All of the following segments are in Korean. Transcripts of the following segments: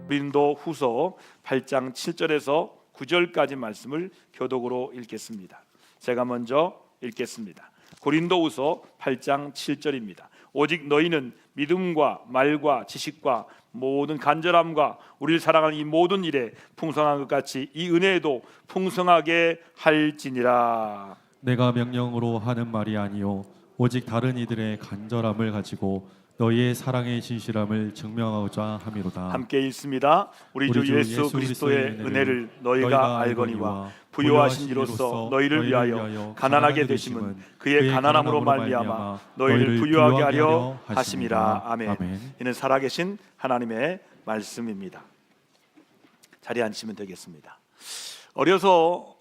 고린도 후서 8장 7절에서 9절까지 말씀을 교독으로 읽겠습니다. 제가 먼저 읽겠습니다. 고린도 후서 8장 7절입니다. 오직 너희는 믿음과 말과 지식과 모든 간절함과 우리를 사랑하는 이 모든 일에 풍성한 것 같이 이 은혜에도 풍성하게 할지니라. 내가 명령으로 하는 말이 아니요 오직 다른 이들의 간절함을 가지고 너희의 사랑의 진실함을 증명하고자 함이로다. 함께 읽습니다. 우리 주 예수 그리스도의 은혜를 너희가 알거니와 부요하신 이로써 너희를 위하여 가난하게 되심은 그의 가난함으로 말미암아 너희를 부유하게 하려 하심이라. 아멘. 이는 살아계신 하나님의 말씀입니다. 자리에 앉으시면 되겠습니다. 어려서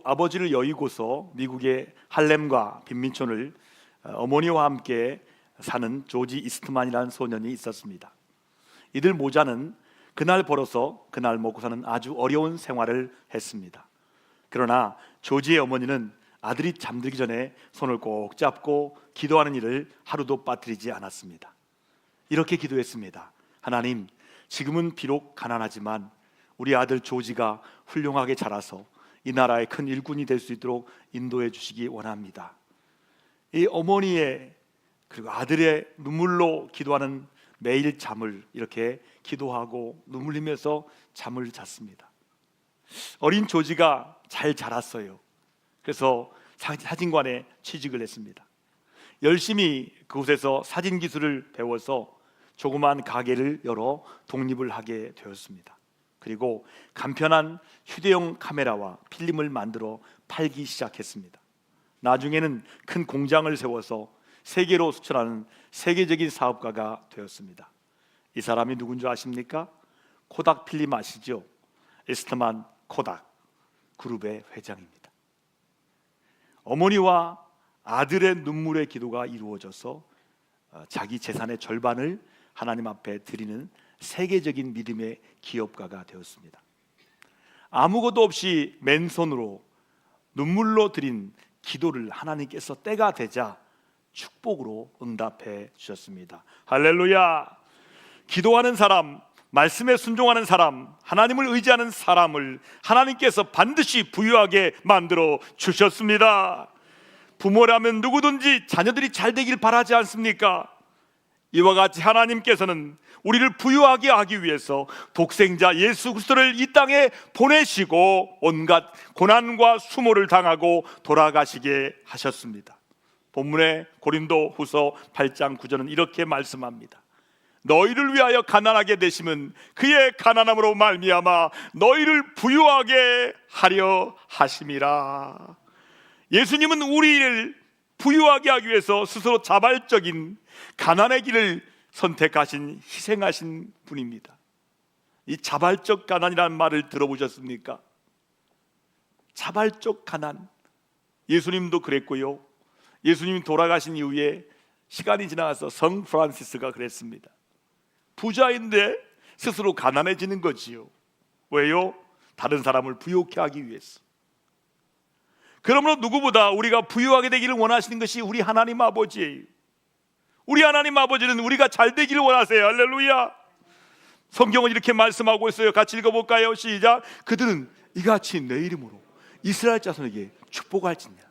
아버지를 여의고서 미국의 할렘과 빈민촌을 어머니와 함께 사는 조지 이스트만이라는 소년이 있었습니다. 이들 모자는 그날 벌어서 그날 먹고 사는 아주 어려운 생활을 했습니다. 그러나 조지의 어머니는 아들이 잠들기 전에 손을 꼭 잡고 기도하는 일을 하루도 빠뜨리지 않았습니다. 이렇게 기도했습니다. 하나님, 지금은 비록 가난하지만 우리 아들 조지가 훌륭하게 자라서 이 나라의 큰 일꾼이 될 수 있도록 인도해 주시기 원합니다. 이 어머니의 그리고 아들의 눈물로 기도하는 매일 잠을 이렇게 기도하고 눈물 흘리면서 잠을 잤습니다. 어린 조지가 잘 자랐어요. 그래서 사진관에 취직을 했습니다. 열심히 그곳에서 사진 기술을 배워서 조그만 가게를 열어 독립을 하게 되었습니다. 그리고 간편한 휴대용 카메라와 필름을 만들어 팔기 시작했습니다. 나중에는 큰 공장을 세워서 세계로 수출하는 세계적인 사업가가 되었습니다. 이 사람이 누군지 아십니까? 코닥 필름 아시죠? 이스트만 코닥 그룹의 회장입니다. 어머니와 아들의 눈물의 기도가 이루어져서 자기 재산의 절반을 하나님 앞에 드리는 세계적인 믿음의 기업가가 되었습니다. 아무것도 없이 맨손으로 눈물로 드린 기도를 하나님께서 때가 되자 축복으로 응답해 주셨습니다. 할렐루야. 기도하는 사람, 말씀에 순종하는 사람, 하나님을 의지하는 사람을 하나님께서 반드시 부유하게 만들어 주셨습니다. 부모라면 누구든지 자녀들이 잘 되길 바라지 않습니까? 이와 같이 하나님께서는 우리를 부유하게 하기 위해서 독생자 예수 그리스도를 이 땅에 보내시고 온갖 고난과 수모를 당하고 돌아가시게 하셨습니다. 본문의 고린도 후서 8장 9절은 이렇게 말씀합니다. 너희를 위하여 가난하게 되심은 그의 가난함으로 말미암아 너희를 부유하게 하려 하심이라. 예수님은 우리를 부유하게 하기 위해서 스스로 자발적인 가난의 길을 선택하신, 희생하신 분입니다. 이 자발적 가난이라는 말을 들어보셨습니까? 자발적 가난, 예수님도 그랬고요, 예수님이 돌아가신 이후에 시간이 지나서 성 프란시스가 그랬습니다. 부자인데 스스로 가난해지는 거지요. 왜요? 다른 사람을 부유케 하기 위해서. 그러므로 누구보다 우리가 부유하게 되기를 원하시는 것이 우리 하나님 아버지예요. 우리 하나님 아버지는 우리가 잘 되기를 원하세요. 할렐루야. 성경은 이렇게 말씀하고 있어요. 같이 읽어볼까요? 시작. 그들은 이같이 내 이름으로 이스라엘 자손에게 축복할지니라.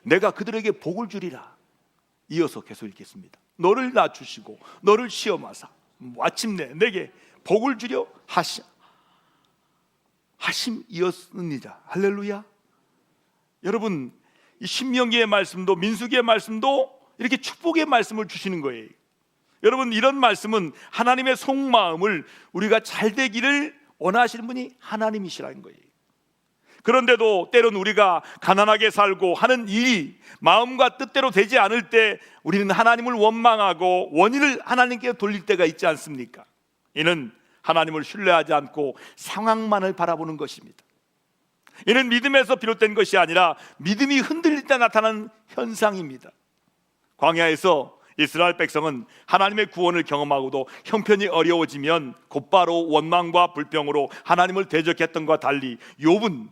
내가 그들에게 복을 주리라. 이어서 계속 읽겠습니다. 너를 낮추시고 너를 시험하사 마침내 내게 복을 주려 하심이었느니라. 할렐루야. 여러분, 이 신명기의 말씀도 민수기의 말씀도 이렇게 축복의 말씀을 주시는 거예요. 여러분, 이런 말씀은 하나님의 속마음을 우리가 잘 되기를 원하시는 분이 하나님이시라는 거예요. 그런데도 때론 우리가 가난하게 살고 하는 일이 마음과 뜻대로 되지 않을 때 우리는 하나님을 원망하고 원인을 하나님께 돌릴 때가 있지 않습니까? 이는 하나님을 신뢰하지 않고 상황만을 바라보는 것입니다. 이는 믿음에서 비롯된 것이 아니라 믿음이 흔들릴 때 나타나는 현상입니다. 광야에서 이스라엘 백성은 하나님의 구원을 경험하고도 형편이 어려워지면 곧바로 원망과 불평으로 하나님을 대적했던 것과 달리 욥은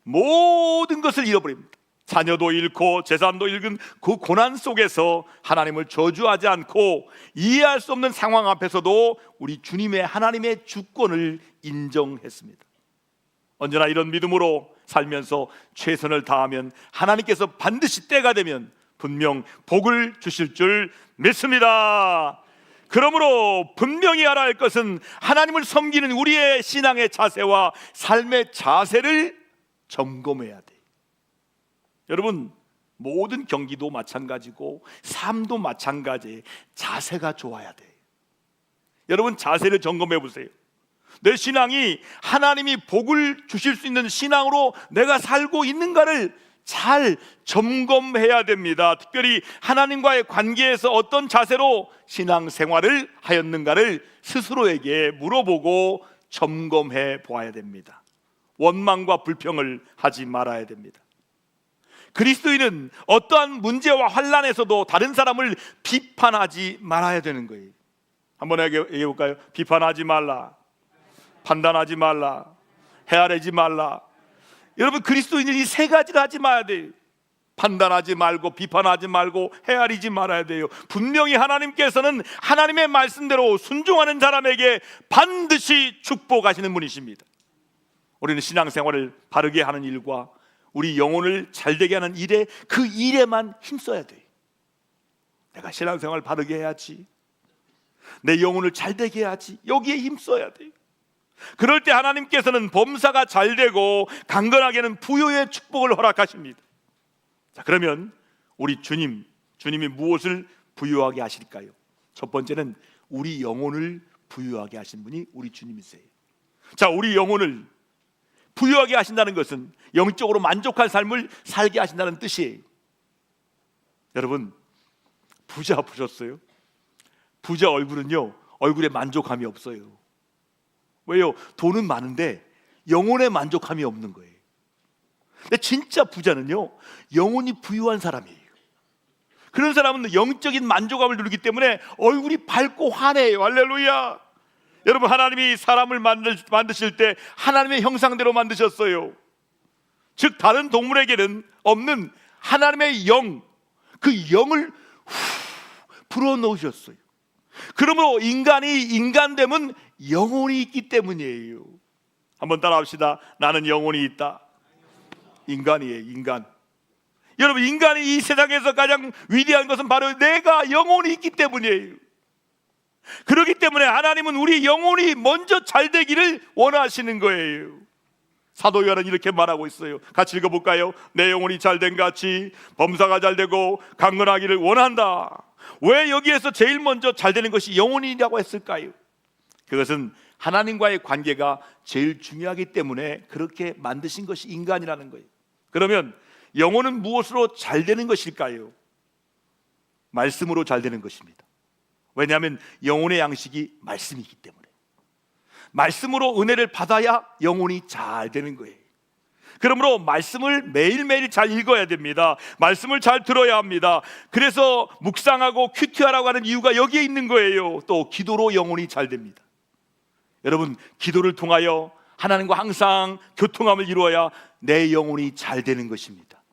모든 것을 잃어버립니다. 자녀도 잃고 재산도 잃은 그 고난 속에서 하나님을 저주하지 않고 이해할 수 없는 상황 앞에서도 우리 주님의 하나님의 주권을 인정했습니다. 언제나 이런 믿음으로 살면서 최선을 다하면 하나님께서 반드시 때가 되면 분명 복을 주실 줄 믿습니다. 그러므로 분명히 알아야 할 것은 하나님을 섬기는 우리의 신앙의 자세와 삶의 자세를 점검해야 돼요. 여러분, 모든 경기도 마찬가지고 삶도 마찬가지예요. 자세가 좋아야 돼요. 여러분, 자세를 점검해 보세요. 내 신앙이 하나님이 복을 주실 수 있는 신앙으로 내가 살고 있는가를 잘 점검해야 됩니다. 특별히 하나님과의 관계에서 어떤 자세로 신앙생활을 하였는가를 스스로에게 물어보고 점검해 보아야 됩니다. 원망과 불평을 하지 말아야 됩니다. 그리스도인은 어떠한 문제와 환난에서도 다른 사람을 비판하지 말아야 되는 거예요. 한번 얘기해 볼까요? 비판하지 말라, 판단하지 말라, 헤아리지 말라. 여러분, 그리스도인은 이 세 가지를 하지 말아야 돼요. 판단하지 말고, 비판하지 말고, 헤아리지 말아야 돼요. 분명히 하나님께서는 하나님의 말씀대로 순종하는 사람에게 반드시 축복하시는 분이십니다. 우리는 신앙생활을 바르게 하는 일과 우리 영혼을 잘되게 하는 일에, 그 일에만 힘써야 돼요. 내가 신앙생활을 바르게 해야지, 내 영혼을 잘되게 해야지, 여기에 힘써야 돼요. 그럴 때 하나님께서는 범사가 잘되고 강건하게는 부요의 축복을 허락하십니다. 자, 그러면 우리 주님이 무엇을 부요하게 하실까요? 첫 번째는 우리 영혼을 부요하게 하신 분이 우리 주님이세요. 자, 우리 영혼을 부유하게 하신다는 것은 영적으로 만족한 삶을 살게 하신다는 뜻이에요. 여러분, 부자 보셨어요? 부자 얼굴은요, 얼굴에 만족함이 없어요. 왜요? 돈은 많은데 영혼에 만족함이 없는 거예요. 근데 진짜 부자는요, 영혼이 부유한 사람이에요. 그런 사람은 영적인 만족감을 누리기 때문에 얼굴이 밝고 환해요. 할렐루야. 여러분, 하나님이 사람을 만드실 때 하나님의 형상대로 만드셨어요. 즉 다른 동물에게는 없는 하나님의 영, 그 영을 불어넣으셨어요. 그러므로 인간이 인간됨은 영혼이 있기 때문이에요. 한번 따라합시다. 나는 영혼이 있다. 인간이에요, 인간. 여러분, 인간이 이 세상에서 가장 위대한 것은 바로 내가 영혼이 있기 때문이에요. 그렇기 때문에 하나님은 우리 영혼이 먼저 잘 되기를 원하시는 거예요. 사도 요한은 이렇게 말하고 있어요. 같이 읽어볼까요? 내 영혼이 잘된 같이 범사가 잘되고 강건하기를 원한다. 왜 여기에서 제일 먼저 잘되는 것이 영혼이라고 했을까요? 그것은 하나님과의 관계가 제일 중요하기 때문에 그렇게 만드신 것이 인간이라는 거예요. 그러면 영혼은 무엇으로 잘되는 것일까요? 말씀으로 잘되는 것입니다. 왜냐하면 영혼의 양식이 말씀이기 때문에. 말씀으로 은혜를 받아야 영혼이 잘 되는 거예요. 그러므로 말씀을 매일매일 잘 읽어야 됩니다. 말씀을 잘 들어야 합니다. 그래서 묵상하고 큐티하라고 하는 이유가 여기에 있는 거예요. 또 기도로 영혼이 잘 됩니다. 여러분, 기도를 통하여 하나님과 항상 교통함을 이루어야 내 영혼이 잘 되는 것입니다.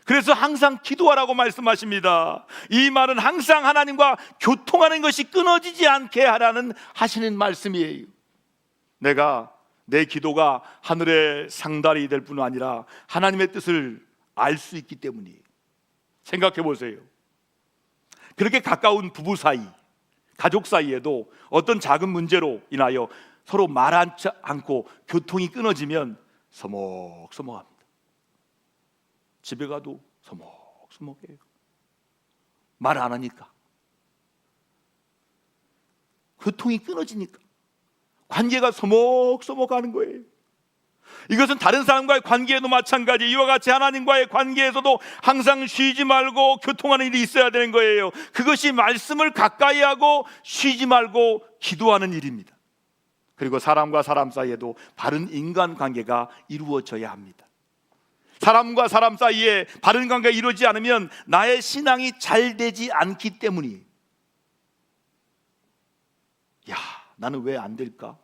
그래서 항상 기도하라고 말씀하십니다. 이 말은 항상 하나님과 교통하는 것이 끊어지지 않게 하라는 하시는 말씀이에요. 내 기도가 하늘의 상달이 될 뿐 아니라 하나님의 뜻을 알 수 있기 때문이에요. 생각해 보세요. 그렇게 가까운 부부 사이, 가족 사이에도 어떤 작은 문제로 인하여 서로 말하지 않고 교통이 끊어지면 서먹서먹합니다. 집에 가도 서먹서먹해요. 말 안 하니까, 교통이 끊어지니까 관계가 서먹서먹하는 거예요. 이것은 다른 사람과의 관계에도 마찬가지, 이와 같이 하나님과의 관계에서도 항상 쉬지 말고 교통하는 일이 있어야 되는 거예요. 그것이 말씀을 가까이 하고 쉬지 말고 기도하는 일입니다. 그리고 사람과 사람 사이에도 바른 인간관계가 이루어져야 합니다. 사람과 사람 사이에 바른 관계가 이루어지지 않으면 나의 신앙이 잘 되지 않기 때문이에요. 야, 나는 왜 안 될까?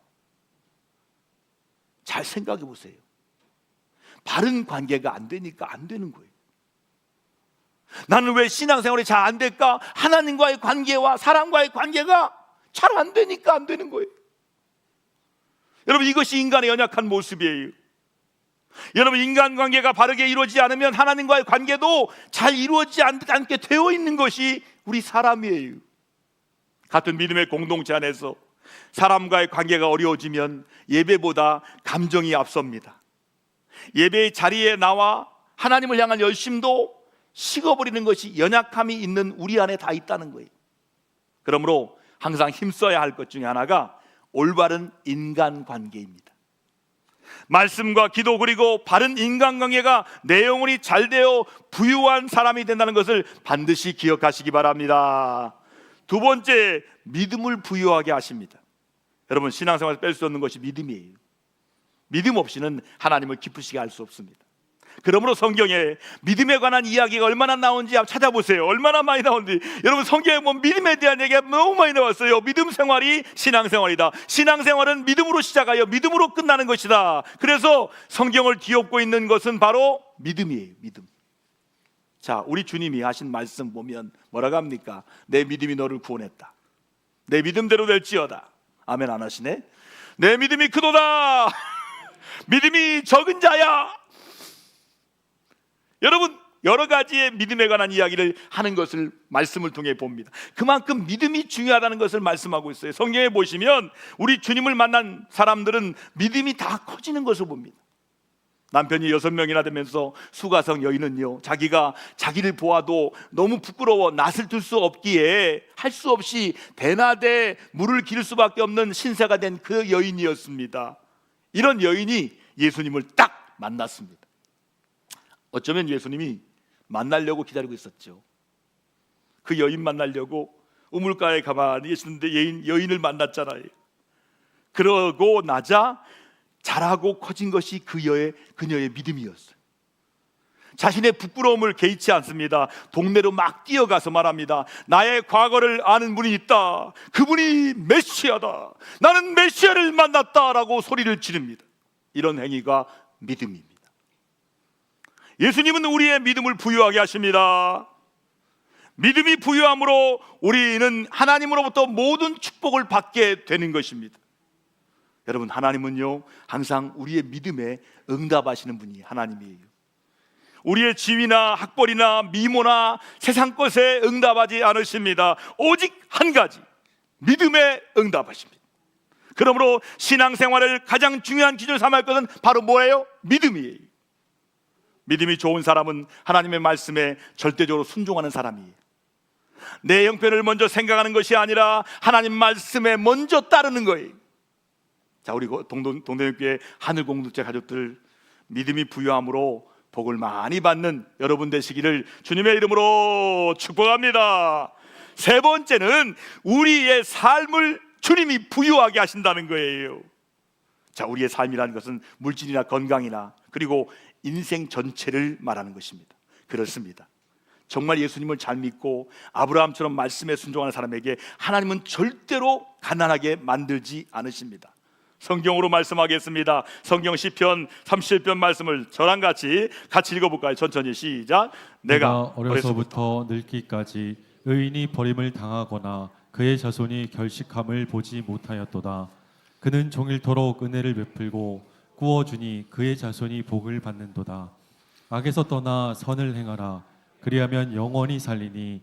잘 생각해 보세요. 바른 관계가 안 되니까 안 되는 거예요. 나는 왜 신앙생활이 잘 안 될까? 하나님과의 관계와 사람과의 관계가 잘 안 되니까 안 되는 거예요. 여러분, 이것이 인간의 연약한 모습이에요. 여러분, 인간관계가 바르게 이루어지지 않으면 하나님과의 관계도 잘 이루어지지 않게 되어 있는 것이 우리 사람이에요. 같은 믿음의 공동체 안에서 사람과의 관계가 어려워지면 예배보다 감정이 앞섭니다. 예배의 자리에 나와 하나님을 향한 열심도 식어버리는 것이 연약함이 있는 우리 안에 다 있다는 거예요. 그러므로 항상 힘써야 할 것 중에 하나가 올바른 인간관계입니다. 말씀과 기도 그리고 바른 인간관계가 내 영혼이 잘 되어 부유한 사람이 된다는 것을 반드시 기억하시기 바랍니다. 두 번째, 믿음을 부유하게 하십니다. 여러분, 신앙생활에서 뺄 수 없는 것이 믿음이에요. 믿음 없이는 하나님을 기쁘시게 할 수 없습니다. 그러므로 성경에 믿음에 관한 이야기가 얼마나 나오는지 한번 찾아보세요. 얼마나 많이 나오는지. 여러분, 성경에 보면 믿음에 대한 얘기가 너무 많이 나왔어요. 믿음 생활이 신앙생활이다. 신앙생활은 믿음으로 시작하여 믿음으로 끝나는 것이다. 그래서 성경을 뒤엎고 있는 것은 바로 믿음이에요. 믿음. 자, 우리 주님이 하신 말씀 보면 뭐라고 합니까? 내 믿음이 너를 구원했다. 내 믿음대로 될지어다. 아멘 안 하시네? 내 믿음이 크도다. 믿음이 적은 자야. 여러분, 여러 가지의 믿음에 관한 이야기를 하는 것을 말씀을 통해 봅니다. 그만큼 믿음이 중요하다는 것을 말씀하고 있어요. 성경에 보시면 우리 주님을 만난 사람들은 믿음이 다 커지는 것을 봅니다. 남편이 6명이나 되면서 수가성 여인은요, 자기가 자기를 보아도 너무 부끄러워 낯을 들 수 없기에 할 수 없이 대낮에 물을 기를 수밖에 없는 신세가 된 그 여인이었습니다. 이런 여인이 예수님을 딱 만났습니다. 어쩌면 예수님이 만나려고 기다리고 있었죠. 그 여인 만나려고 우물가에 가만히 계시는데 여인을 만났잖아요. 그러고 나자 자라고 커진 것이 그녀의 믿음이었어요. 자신의 부끄러움을 개의치 않습니다. 동네로 막 뛰어가서 말합니다. 나의 과거를 아는 분이 있다. 그분이 메시아다. 나는 메시아를 만났다라고 소리를 지릅니다. 이런 행위가 믿음입니다. 예수님은 우리의 믿음을 부유하게 하십니다. 믿음이 부유함으로 우리는 하나님으로부터 모든 축복을 받게 되는 것입니다. 여러분, 하나님은요 항상 우리의 믿음에 응답하시는 분이 하나님이에요. 우리의 지위나 학벌이나 미모나 세상 것에 응답하지 않으십니다. 오직 한 가지, 믿음에 응답하십니다. 그러므로 신앙생활을 가장 중요한 기준으로 삼을 것은 바로 뭐예요? 믿음이에요. 믿음이 좋은 사람은 하나님의 말씀에 절대적으로 순종하는 사람이에요. 내 형편을 먼저 생각하는 것이 아니라 하나님 말씀에 먼저 따르는 거예요. 자, 우리 동대교회 하늘공동체 가족들, 믿음이 부유함으로 복을 많이 받는 여러분 되시기를 주님의 이름으로 축복합니다. 세 번째는 우리의 삶을 주님이 부유하게 하신다는 거예요. 자, 우리의 삶이라는 것은 물질이나 건강이나 그리고 인생 전체를 말하는 것입니다. 그렇습니다. 정말 예수님을 잘 믿고 아브라함처럼 말씀에 순종하는 사람에게 하나님은 절대로 가난하게 만들지 않으십니다. 성경으로 말씀하겠습니다. 성경 시편 37편 말씀을 저랑 같이 읽어볼까요? 천천히 시작. 내가 어려서부터 늙기까지 의인이 버림을 당하거나 그의 자손이 결식함을 보지 못하였도다. 그는 종일토록 은혜를 베풀고 구워주니 그의 자손이 복을 받는도다. 악에서 떠나 선을 행하라. 그리하면 영원히 살리니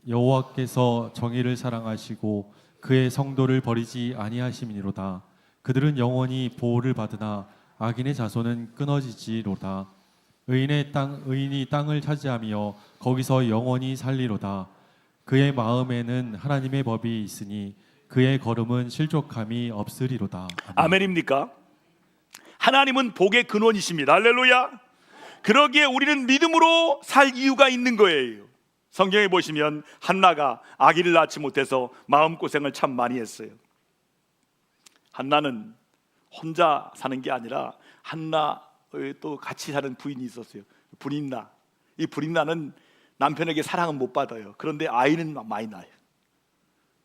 여호와께서 정의를 사랑하시고 그의 성도를 버리지 아니하심이로다. 그들은 영원히 보호를 받으나 악인의 자손은 끊어지지로다. 의인이 땅을 차지하며 거기서 영원히 살리로다. 그의 마음에는 하나님의 법이 있으니 그의 걸음은 실족함이 없으리로다. 아멘입니까? 하나님은 복의 근원이십니다. 할렐루야. 그러기에 우리는 믿음으로 살 이유가 있는 거예요. 성경에 보시면 한나가 아기를 낳지 못해서 마음고생을 참 많이 했어요. 한나는 혼자 사는 게 아니라 한나의 또 같이 사는 부인이 있었어요. 브린나. 이 브린나는 남편에게 사랑은 못 받아요. 그런데 아이는 많이 낳아요.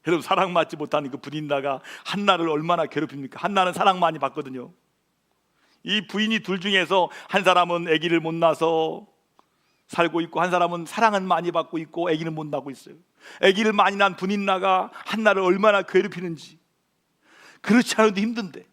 여러분, 사랑받지 못하는 그 브린나가 한나를 얼마나 괴롭힙니까? 한나는 사랑 많이 받거든요. 이 부인이 둘 중에서 한 사람은 아기를 못 낳아서 살고 있고 한 사람은 사랑은 많이 받고 있고 아기는 못 낳고 있어요. 아기를 많이 낳은 분인나가 한나를 얼마나 괴롭히는지. 그렇지 않아도 힘든데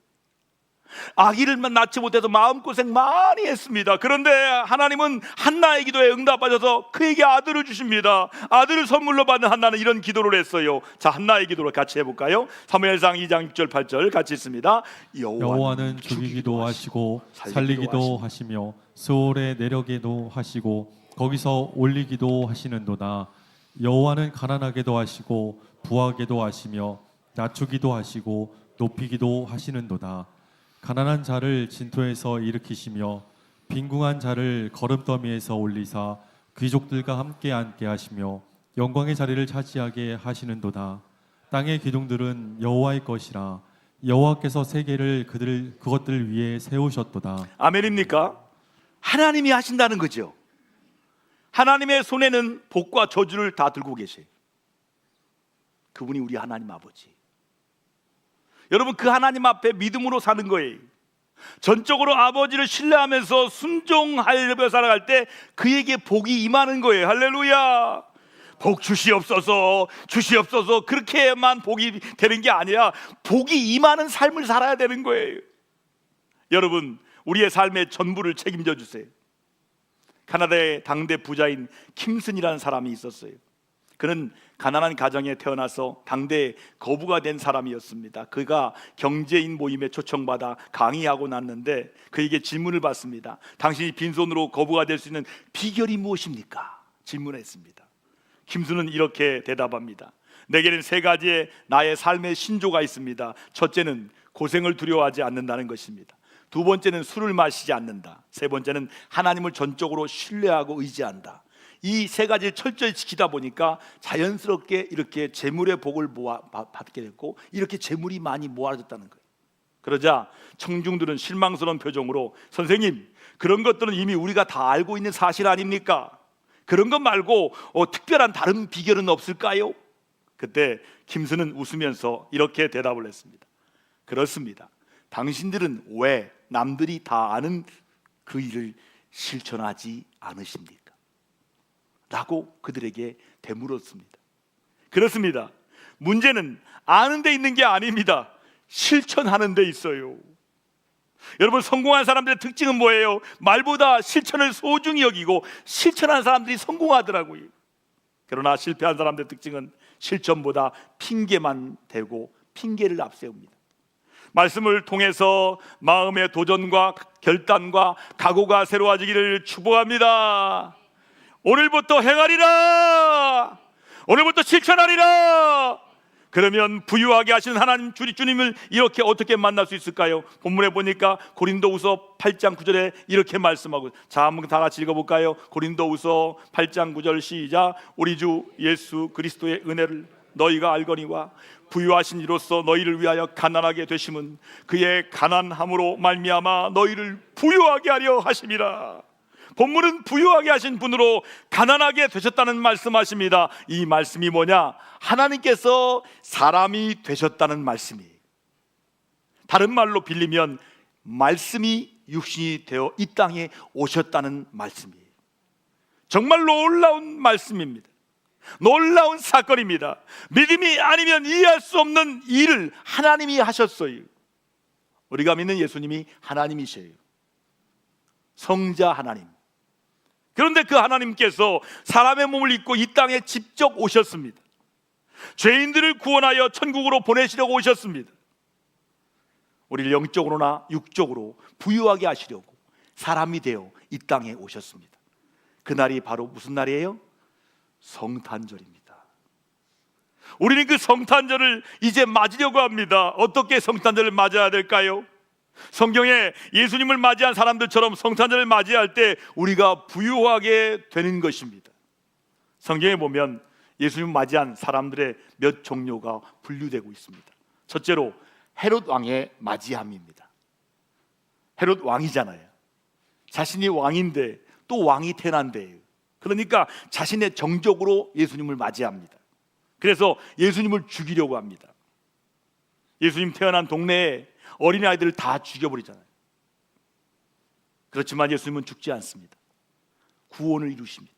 아기를만 낳지 못해서 마음고생 많이 했습니다. 그런데 하나님은 한나의 기도에 응답하셔서 그에게 아들을 주십니다. 아들을 선물로 받는 한나는 이런 기도를 했어요. 자, 한나의 기도를 같이 해볼까요? 사무엘상 2장 6절 8절 같이 있습니다. 여호와는 죽이기도 하시고 살리기도 하시며 스올에 내려게도 하시고 거기서 올리기도 하시는도다. 여호와는 가난하게도 하시고 부하게도 하시며 낮추기도 하시고 높이기도 하시는도다. 가난한 자를 진토에서 일으키시며 빈궁한 자를 거름더미에서 올리사 귀족들과 함께 앉게 하시며 영광의 자리를 차지하게 하시는도다. 땅의 기둥들은 여호와의 것이라 여호와께서 세계를 그것들 위에 세우셨도다. 아멘입니까? 하나님이 하신다는 거죠. 하나님의 손에는 복과 저주를 다 들고 계세요. 그분이 우리 하나님 아버지. 여러분, 그 하나님 앞에 믿음으로 사는 거예요. 전적으로 아버지를 신뢰하면서 순종하려고 살아갈 때 그에게 복이 임하는 거예요. 할렐루야. 복 주시옵소서, 주시옵소서, 그렇게만 복이 되는 게 아니라 복이 임하는 삶을 살아야 되는 거예요. 여러분, 우리의 삶의 전부를 책임져 주세요. 카나다의 당대 부자인 킴슨이라는 사람이 있었어요. 그는 가난한 가정에 태어나서 당대 거부가 된 사람이었습니다. 그가 경제인 모임에 초청받아 강의하고 났는데 그에게 질문을 받습니다. 당신이 빈손으로 거부가 될 수 있는 비결이 무엇입니까? 질문했습니다. 김수는 이렇게 대답합니다. 내게는 세 가지의 나의 삶의 신조가 있습니다. 첫째는 고생을 두려워하지 않는다는 것입니다. 두 번째는 술을 마시지 않는다. 세 번째는 하나님을 전적으로 신뢰하고 의지한다. 이 세 가지를 철저히 지키다 보니까 자연스럽게 이렇게 재물의 복을 받게 됐고 이렇게 재물이 많이 모아졌다는 거예요. 그러자 청중들은 실망스러운 표정으로 선생님, 그런 것들은 이미 우리가 다 알고 있는 사실 아닙니까? 그런 것 말고 특별한 다른 비결은 없을까요? 그때 김수는 웃으면서 이렇게 대답을 했습니다. 그렇습니다. 당신들은 왜 남들이 다 아는 그 일을 실천하지 않으십니까? 라고 그들에게 되물었습니다. 그렇습니다. 문제는 아는 데 있는 게 아닙니다. 실천하는 데 있어요. 여러분, 성공한 사람들의 특징은 뭐예요? 말보다 실천을 소중히 여기고 실천한 사람들이 성공하더라고요. 그러나 실패한 사람들의 특징은 실천보다 핑계만 대고 핑계를 앞세웁니다. 말씀을 통해서 마음의 도전과 결단과 각오가 새로워지기를 축복합니다. 오늘부터 행하리라. 오늘부터 실천하리라. 그러면 부유하게 하시는 하나님 주님을 이렇게 어떻게 만날 수 있을까요? 본문에 보니까 고린도후서 8장 9절에 이렇게 말씀하고, 자, 한번 다 같이 읽어볼까요? 고린도후서 8장 9절 시작. 우리 주 예수 그리스도의 은혜를 너희가 알거니와 부유하신 이로써 너희를 위하여 가난하게 되심은 그의 가난함으로 말미암아 너희를 부유하게 하려 하심이라. 본문은 부유하게 하신 분으로 가난하게 되셨다는 말씀하십니다. 이 말씀이 뭐냐? 하나님께서 사람이 되셨다는 말씀이에요. 다른 말로 빌리면 말씀이 육신이 되어 이 땅에 오셨다는 말씀이에요. 정말 놀라운 말씀입니다. 놀라운 사건입니다. 믿음이 아니면 이해할 수 없는 일을 하나님이 하셨어요. 우리가 믿는 예수님이 하나님이셔요. 성자 하나님. 그런데 그 하나님께서 사람의 몸을 입고 이 땅에 직접 오셨습니다. 죄인들을 구원하여 천국으로 보내시려고 오셨습니다. 우리를 영적으로나 육적으로 부유하게 하시려고 사람이 되어 이 땅에 오셨습니다. 그날이 바로 무슨 날이에요? 성탄절입니다. 우리는 그 성탄절을 이제 맞으려고 합니다. 어떻게 성탄절을 맞아야 될까요? 성경에 예수님을 맞이한 사람들처럼 성탄절을 맞이할 때 우리가 부유하게 되는 것입니다. 성경에 보면 예수님을 맞이한 사람들의 몇 종류가 분류되고 있습니다. 첫째로 헤롯 왕의 맞이함입니다. 헤롯 왕이잖아요. 자신이 왕인데 또 왕이 태어난대요. 그러니까 자신의 정적으로 예수님을 맞이합니다. 그래서 예수님을 죽이려고 합니다. 예수님 태어난 동네에 어린아이들을 다 죽여버리잖아요. 그렇지만 예수님은 죽지 않습니다. 구원을 이루십니다.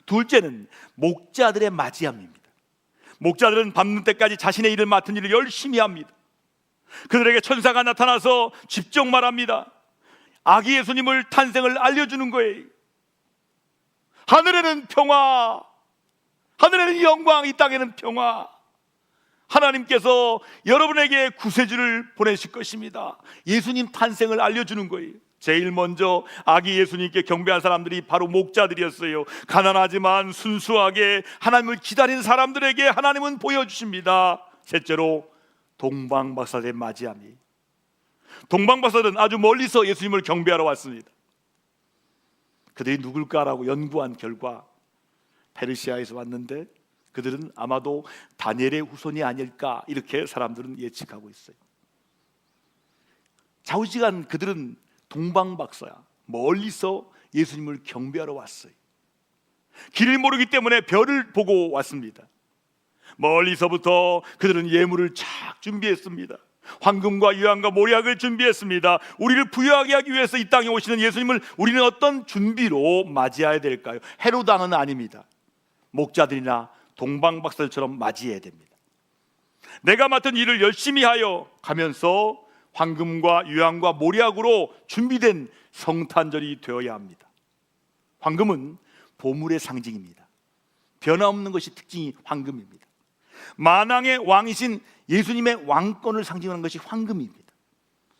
둘째는 목자들의 맞이함입니다. 목자들은 밤늦 때까지 자신의 일을 맡은 일을 열심히 합니다. 그들에게 천사가 나타나서 직접 말합니다. 아기 예수님을 탄생을 알려주는 거예요. 하늘에는 평화, 하늘에는 영광, 이 땅에는 평화. 하나님께서 여러분에게 구세주를 보내실 것입니다. 예수님 탄생을 알려주는 거예요. 제일 먼저 아기 예수님께 경배한 사람들이 바로 목자들이었어요. 가난하지만 순수하게 하나님을 기다리는 사람들에게 하나님은 보여주십니다. 셋째로 동방박사들의 맞이함이, 동방박사들은 아주 멀리서 예수님을 경배하러 왔습니다. 그들이 누굴까라고 연구한 결과 페르시아에서 왔는데 그들은 아마도 다니엘의 후손이 아닐까, 이렇게 사람들은 예측하고 있어요. 좌우지간 그들은 동방박사야, 멀리서 예수님을 경배하러 왔어요. 길을 모르기 때문에 별을 보고 왔습니다. 멀리서부터 그들은 예물을 쫙 준비했습니다. 황금과 유황과 모략을 준비했습니다. 우리를 부유하게 하기 위해서 이 땅에 오시는 예수님을 우리는 어떤 준비로 맞이해야 될까요? 헤롯 왕은 아닙니다. 목자들이나 동방박사들처럼 맞이해야 됩니다. 내가 맡은 일을 열심히 하여 가면서 황금과 유황과 모략으로 준비된 성탄절이 되어야 합니다. 황금은 보물의 상징입니다. 변함없는 것이 특징이 황금입니다. 만왕의 왕이신 예수님의 왕권을 상징하는 것이 황금입니다.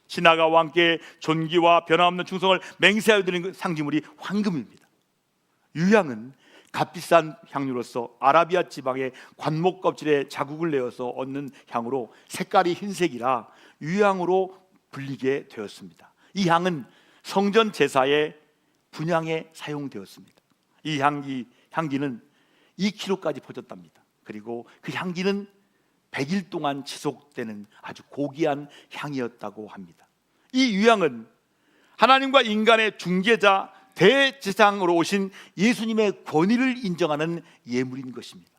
신하가 왕께 존귀와 변함없는 충성을 맹세하여 드리는 상징물이 황금입니다. 유향은 값비싼 향료로서 아라비아 지방의 관목 껍질에 자국을 내어서 얻는 향으로 색깔이 흰색이라 유향으로 불리게 되었습니다. 이 향은 성전 제사의 분향에 사용되었습니다. 이 향기는 2km까지 퍼졌답니다. 그리고 그 향기는 100일 동안 지속되는 아주 고귀한 향이었다고 합니다. 이 유향은 하나님과 인간의 중개자 대제사장으로 오신 예수님의 권위를 인정하는 예물인 것입니다.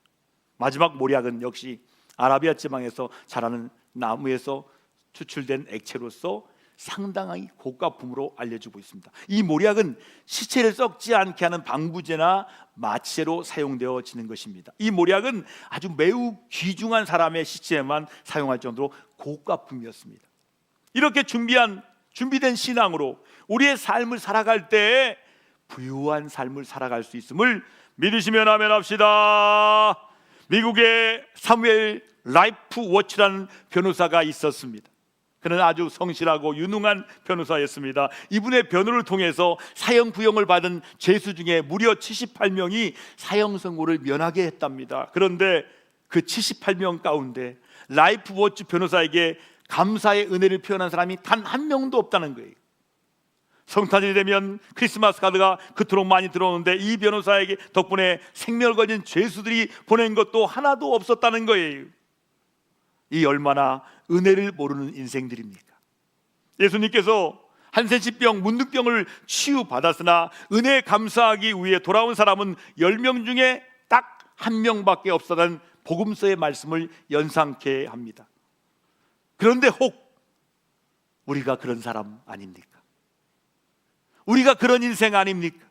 마지막 모략은 역시 아라비아 지방에서 자라는 나무에서 추출된 액체로서 상당히 고가품으로 알려지고 있습니다. 이 모략은 시체를 썩지 않게 하는 방부제나 마취제로 사용되어지는 것입니다. 이 모략은 아주 매우 귀중한 사람의 시체에만 사용할 정도로 고가품이었습니다. 이렇게 준비된 신앙으로 우리의 삶을 살아갈 때 부유한 삶을 살아갈 수 있음을 믿으시면 아멘 합시다. 미국의 사무엘 라이프 워치라는 변호사가 있었습니다. 그는 아주 성실하고 유능한 변호사였습니다. 이분의 변호를 통해서 사형 구형을 받은 죄수 중에 무려 78명이 사형 선고를 면하게 했답니다. 그런데 그 78명 가운데 라이프 워치 변호사에게 감사의 은혜를 표현한 사람이 단 한 명도 없다는 거예요. 성탄절이 되면 크리스마스 카드가 그토록 많이 들어오는데 이 변호사에게 덕분에 생명을 걸린 죄수들이 보낸 것도 하나도 없었다는 거예요. 이 얼마나 은혜를 모르는 인생들입니까? 예수님께서 한센시병, 문둥병을 치유받았으나 은혜에 감사하기 위해 돌아온 사람은 10명 중에 딱 한 명밖에 없었다는 복음서의 말씀을 연상케 합니다. 그런데 혹 우리가 그런 사람 아닙니까? 우리가 그런 인생 아닙니까?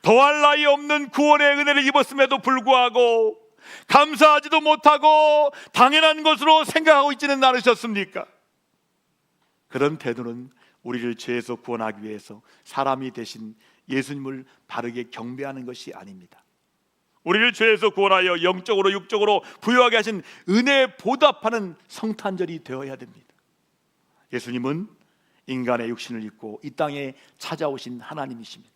더할 나위 없는 구원의 은혜를 입었음에도 불구하고 감사하지도 못하고 당연한 것으로 생각하고 있지는 않으셨습니까? 그런 태도는 우리를 죄에서 구원하기 위해서 사람이 되신 예수님을 바르게 경배하는 것이 아닙니다. 우리를 죄에서 구원하여 영적으로 육적으로 부유하게 하신 은혜에 보답하는 성탄절이 되어야 됩니다. 예수님은 인간의 육신을 입고 이 땅에 찾아오신 하나님이십니다.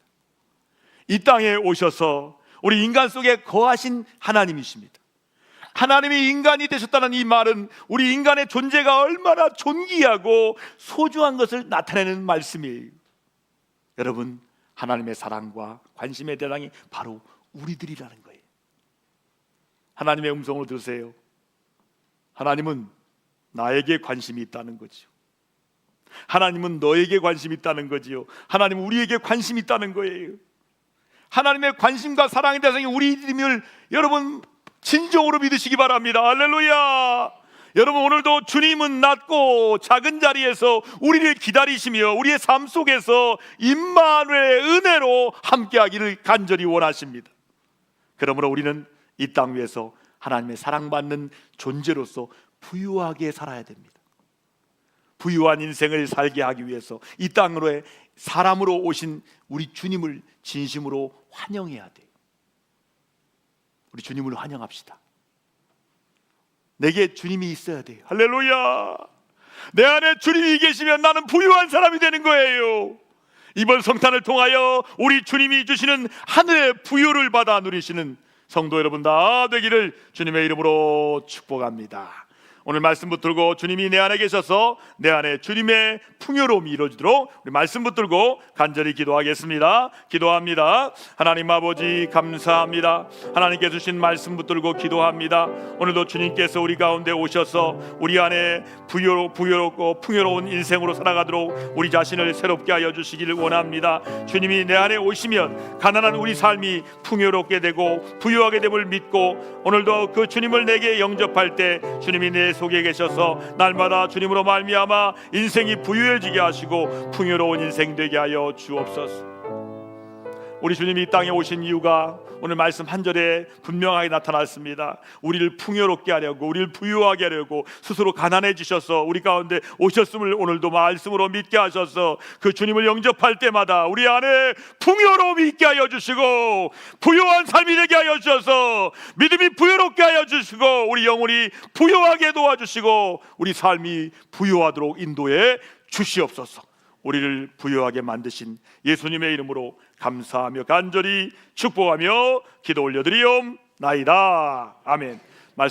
이 땅에 오셔서 우리 인간 속에 거하신 하나님이십니다. 하나님이 인간이 되셨다는 이 말은 우리 인간의 존재가 얼마나 존귀하고 소중한 것을 나타내는 말씀이에요. 여러분, 하나님의 사랑과 관심의 대상이 바로 우리들이라는 거예요. 하나님의 음성을 들으세요. 하나님은 나에게 관심이 있다는 거죠. 하나님은 너에게 관심이 있다는 거지요. 하나님은 우리에게 관심이 있다는 거예요. 하나님의 관심과 사랑의 대상이 우리임을 여러분 진정으로 믿으시기 바랍니다. 할렐루야. 여러분, 오늘도 주님은 낮고 작은 자리에서 우리를 기다리시며 우리의 삶 속에서 임마누엘의 은혜로 함께하기를 간절히 원하십니다. 그러므로 우리는 이 땅 위에서 하나님의 사랑받는 존재로서 부유하게 살아야 됩니다. 부유한 인생을 살게 하기 위해서 이 땅으로의 사람으로 오신 우리 주님을 진심으로 환영해야 돼요. 우리 주님을 환영합시다. 내게 주님이 있어야 돼요. 할렐루야. 내 안에 주님이 계시면 나는 부유한 사람이 되는 거예요. 이번 성탄을 통하여 우리 주님이 주시는 하늘의 부유를 받아 누리시는 성도 여러분 다 되기를 주님의 이름으로 축복합니다. 오늘 말씀 붙들고 주님이 내 안에 계셔서 내 안에 주님의 풍요로움이 이루어지도록 우리 말씀 붙들고 간절히 기도하겠습니다. 기도합니다. 하나님 아버지 감사합니다. 하나님께 주신 말씀 붙들고 기도합니다. 오늘도 주님께서 우리 가운데 오셔서 우리 안에 부유롭고 풍요로운 인생으로 살아가도록 우리 자신을 새롭게 하여 주시기를 원합니다. 주님이 내 안에 오시면 가난한 우리 삶이 풍요롭게 되고 부유하게 됨을 믿고 오늘도 그 주님을 내게 영접할 때 주님이 내 속에 계셔서 날마다 주님으로 말미암아 인생이 부유해지게 하시고 풍요로운 인생 되게 하여 주옵소서. 우리 주님이 이 땅에 오신 이유가 오늘 말씀 한 절에 분명하게 나타났습니다. 우리를 풍요롭게 하려고, 우리를 부유하게 하려고 스스로 가난해지셔서 우리 가운데 오셨음을 오늘도 말씀으로 믿게 하셔서 그 주님을 영접할 때마다 우리 안에 풍요로움이 있게 하여 주시고 부유한 삶이 되게 하여 주셔서 믿음이 부유롭게 하여 주시고 우리 영혼이 부유하게 도와주시고 우리 삶이 부유하도록 인도해 주시옵소서. 우리를 부유하게 만드신 예수님의 이름으로 감사하며 간절히 축복하며 기도 올려드리옵나이다. 아멘.